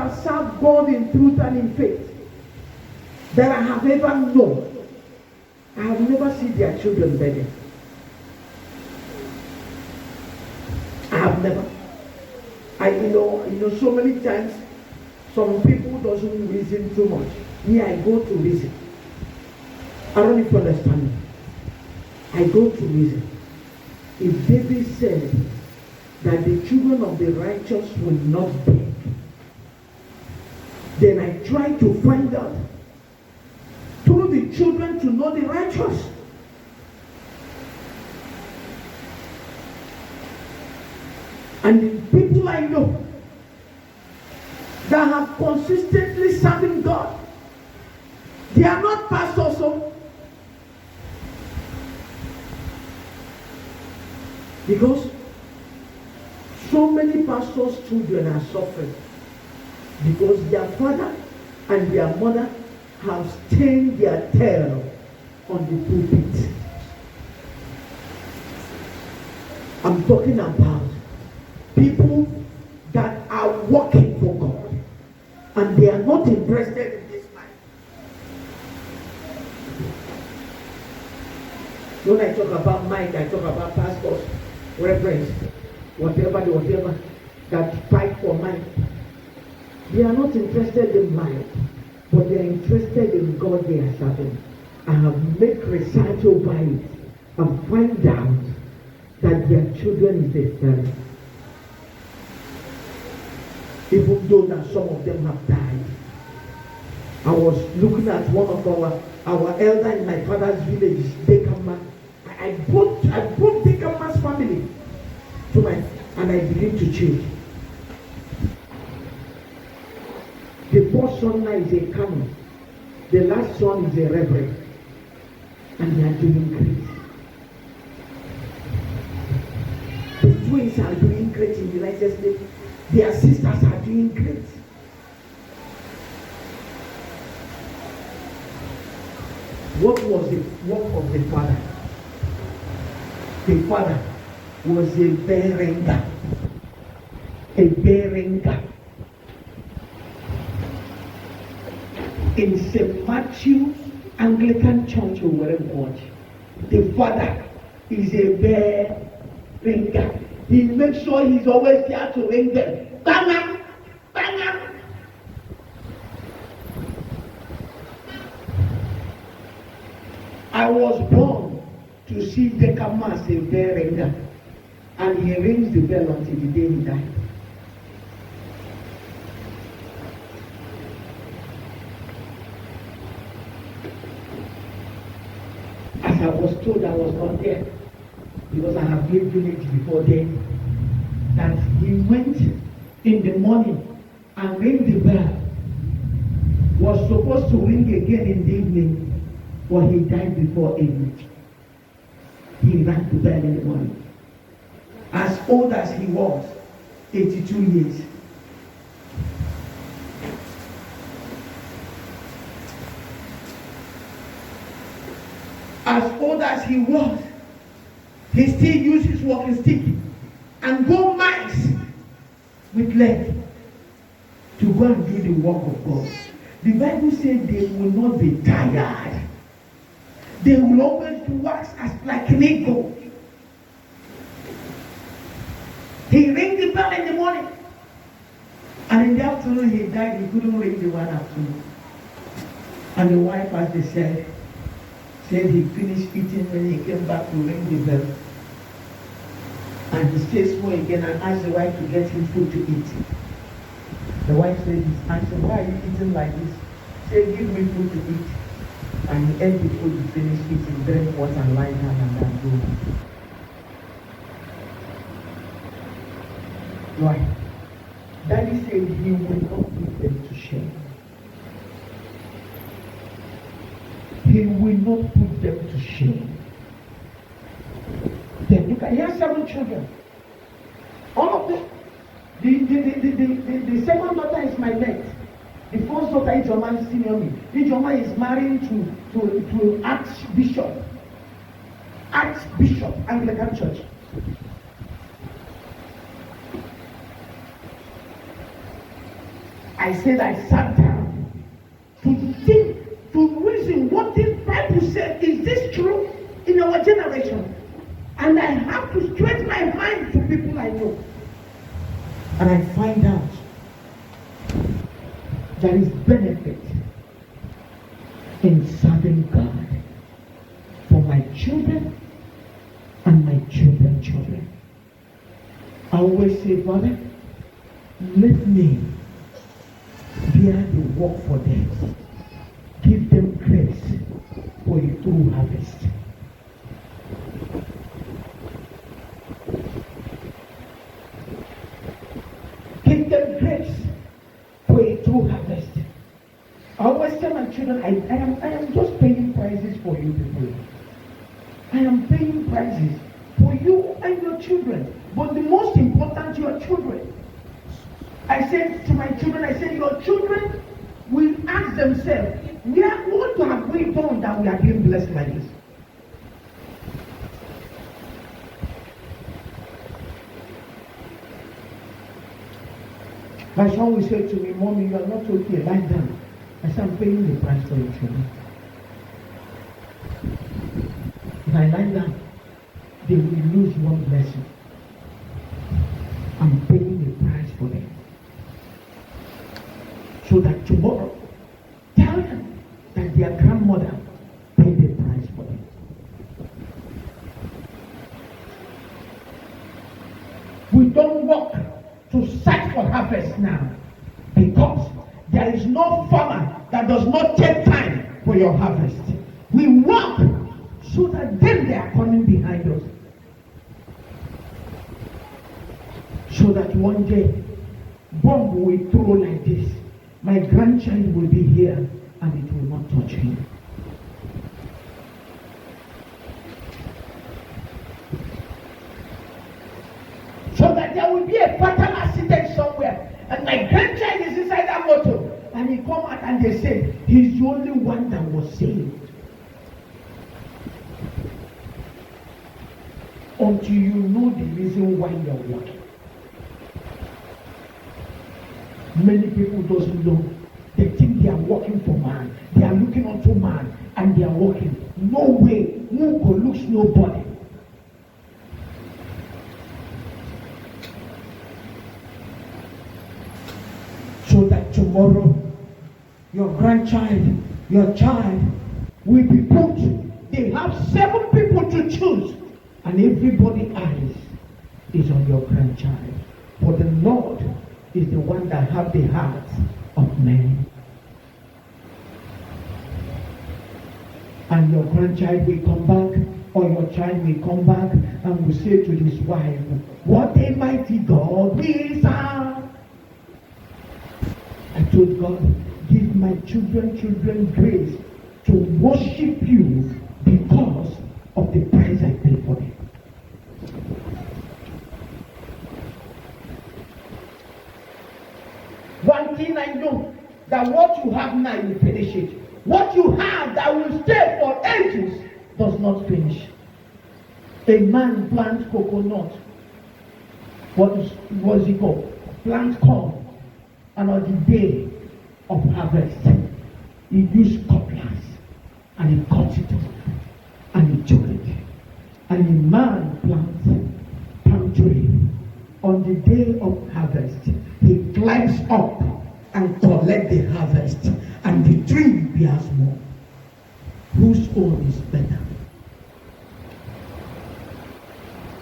that serve God in truth and in faith that I have ever known, I have never seen their children begging. I have never. You know, so many times, some people doesn't reason too much. Me, I go to reason. I don't even understand me. I go to reason. If David said that the children of the righteous will not beg, then I try to find out through the children to know the righteous. And the people I know that have consistently serving God, they are not pastors. So because so many pastors' children are suffering because their father and their mother have stained their tail on the pulpit. I'm talking about people that are working for God and they are not interested in this life. When I talk about Mike, I talk about pastors, reverends, whatever that fight for Mike. They are not interested in Mike, but they are interested in God they are serving. I have made research over it and find out that their children is the same. Even though that some of them have died. I was looking at one of our elder in my father's village, Dekama. I brought Dekama's family to and I began to change. The first son now is a canon. The last son is a reverend. And they are doing great. The twins are doing great in the United States. Their sisters are doing great. What was the work of the father? The father was a bearer. A bearer. In St. Matthew Anglican Church or wherever, the father is a bearer. He makes sure he's always there to ring them. Bang up! Bang up! I was born to see Dekama as a bell ringer, and he rings the bell until the day he died. As I was told, I was not there because I have lived village before then. That he went in the morning and rang the bell. Was supposed to ring again in the evening, but he died before evening. He rang the bell in the morning. As old as he was, 82 years. As old as he was, he still uses walking stick and go miles with leg to go and do the work of God. The Bible says they will not be tired. They will always wax as like an eagle. He rang the bell in the morning, and in the afternoon he died. He couldn't ring the one afternoon. And the wife, as they said he finished eating when he came back to ring the bell. And he stayed small again and asked the wife to get him food to eat. The wife said, why are you eating like this? She said, give me food to eat. And he ate the food, he finished eating, drank water, and lie down and then go. Why? Daddy said he will not put them to shame. He will not put them to shame. Then look at, he has 7 children. All of them. The second daughter is my next. The first daughter is Ijoma is senior me. Ijoma is married to Archbishop, Anglican Church. I said I sat down to think, to reason what this Bible said. Is this true in our generation? And I have to stretch my mind to people I know. And I find out there is benefit in serving God for my children and my children's children. I always say, Father, let me bear the work for them. Give them grace for a true harvest. Give them grace for a true harvest. I always tell my children, I am just paying prices for you people. I am paying prices for you and your children. But the most important, your children. I said to my children, I said, your children will ask themselves, what have we done that we are being blessed like this? My son will say to me, Mommy, you are not okay, lie down. I said, I'm paying the price for your children. If I lie down, they will lose one blessing. I'm paying the price for them. So that tomorrow, tell them that their grandmother paid the price for them. We don't work to search for harvest now, because there is no farmer that does not take time for your harvest. We work so that then they are coming behind us. So that one day, bomb will throw like this. My grandchild will be here and it will not touch him. So that there will be a fatal accident somewhere and my grandchild is inside that motor and he come out and they say he's the only one that was saved. Until you know the reason why you are working. Many people doesn't know. They think they are working for man. They are looking unto man and they are working. No way. Who go looks nobody. So that tomorrow your grandchild, your child will be put. They have 7 people to choose. And everybody's eyes is on your grandchild. For the Lord is the one that have the hearts of men. And your grandchild will come back, or your child will come back and will say to his wife, what a mighty God we serve. I told God, give my children grace to worship you because of the price I paid for them. One thing I know, that what you have now, you finish it. What you have that will stay for ages does not finish. A man plants coconut. What is it called? Plant corn. And on the day of harvest, he used cutlass and he cuts it off and he took it. And a man plants palm tree. On the day of harvest, he climbs up and collects the harvest, and the tree bears more. Whose own is better?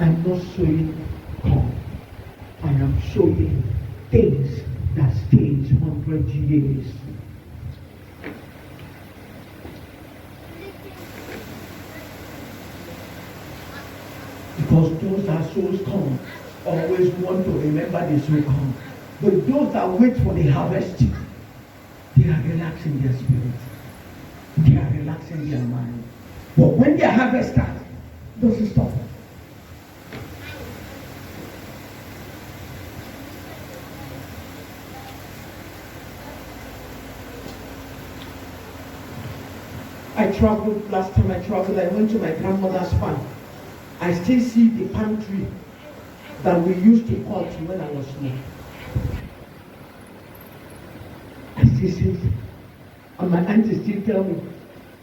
I'm not sowing corn. I am sowing things that stays 100 years. Because those that sows corn always want to remember the sow corn. But those that wait for the harvest, they are relaxing their spirit. They are relaxing their mind. But when their harvest starts, it doesn't stop. Last time I traveled, I went to my grandmother's farm. I still see the palm tree that we used to cut when I was small. seasons. And my auntie still tell me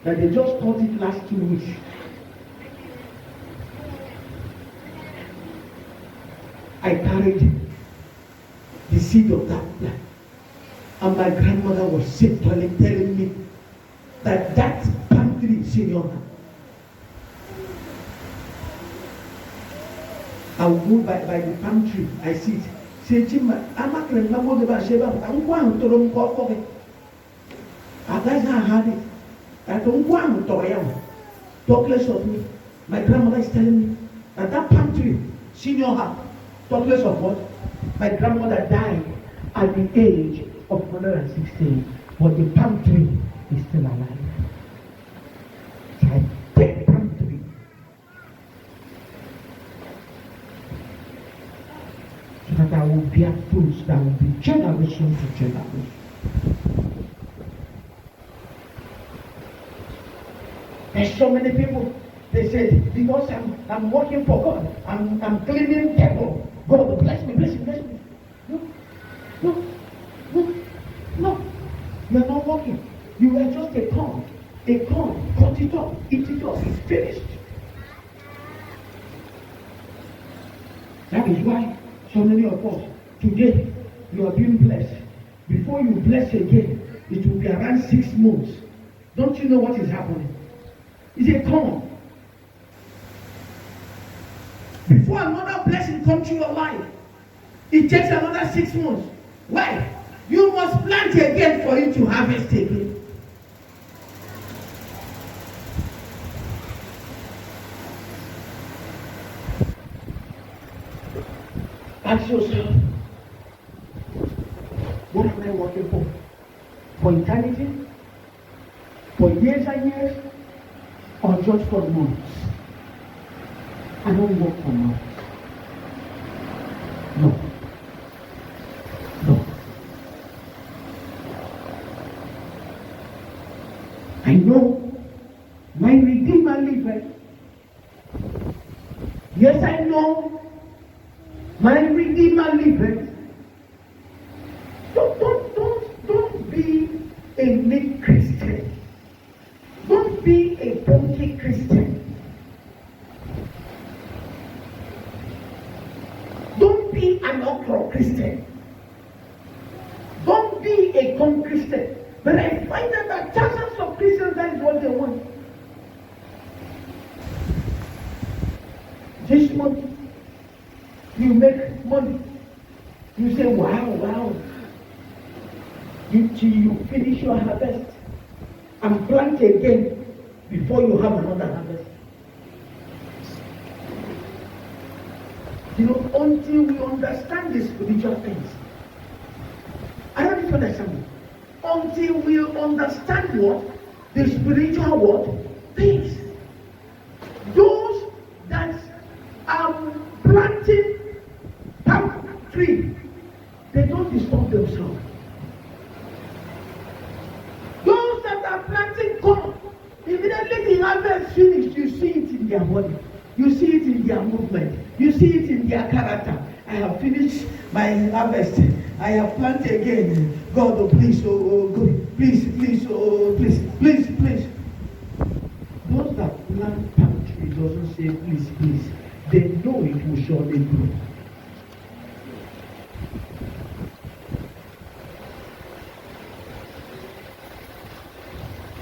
that they just caught it last 2 weeks. I carried the seed of that plant. And my grandmother was simply telling me that that palm tree is in your hand. I will go by the palm tree. I see it. Say, Jim, I'm not going to go to the Sheba. I'm going to the Moko. I guys have had it. I don't want to him. Talk less of me. My grandmother is telling me that that palm tree, senior her. Talk less of what? My grandmother died at the age of 116, but the palm tree is still alive. It's a dead palm tree. So that there will be a fruits that will be generation to generation. There's so many people, they said, because I'm working for God, I'm cleaning temple. God will bless me, bless me, bless me. No. You're not working. You are just a corn. Cut it up, eat it up, it's finished. That is why so many of us, today, you are being blessed. Before you bless again, it will be around 6 months. Don't you know what is happening? It's a corn. Before another blessing comes to your life, it takes another 6 months. Why? You must plant again for you to harvest again. Ask yourself, what am I working for? For eternity? For years and years? Or just for months? I don't work for months. No. I know my Redeemer liveth. Yes, I know my Redeemer liveth. Don't be a meek Christian. Don't be a donkey Christian. Don't be an okra Christian. Don't be a corn Christian. But I find that thousands of Christians, that is what they want. This month, you make money. You say, wow. You finish your harvest and plant again before you have another harvest. You know, until we understand the spiritual things. I don't even understand. Until we understand what? The spiritual what? Things. Those that are planting palm tree, they don't disturb themselves. Those that are planting corn, immediately the harvest finished, you see it in their body. You see it in their movement. You see it in their character. I have finished my harvest. I have planted again. God, oh please, God, please, please. Those that plant palm tree doesn't say please. They know it will surely grow.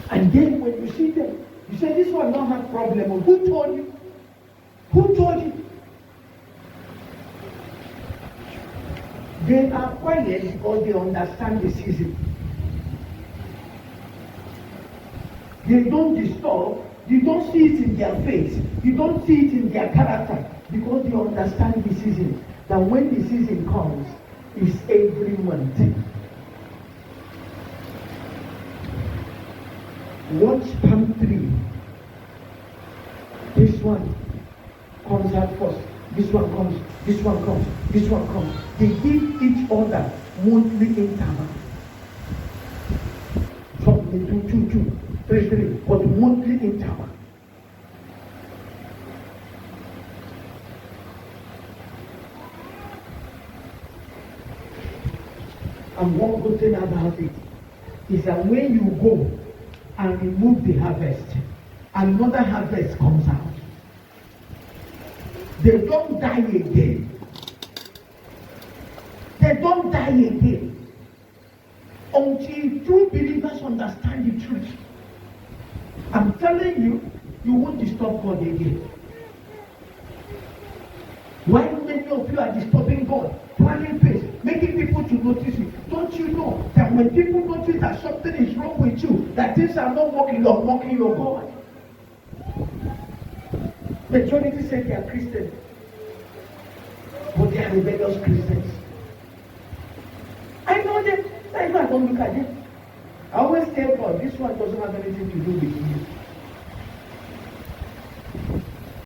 And then when you see them, you say this one don't have problem. Who told you? Who told you? They are quiet because they understand the season. They don't disturb. You don't see it in their face. You don't see it in their character because they understand the season. That when the season comes, it's every month. Watch palm tree. This one comes out first. This one comes. This one comes. This one comes. They give each other monthly interval. Something 2, 3, but monthly interval. And one good thing about it, is that when you go and remove the harvest, another harvest comes out. They don't die again. They don't die again until true believers understand the truth. I'm telling you, you won't disturb God again. Why many of you are disturbing God, planning face, making people to notice you? Don't you know that when people notice that something is wrong with you, that things are not working, you're mocking your God? Majority say they are Christians, but they are rebellious Christians. I know them. That's why I don't look at them. I always tell God, this one doesn't have anything to do with you.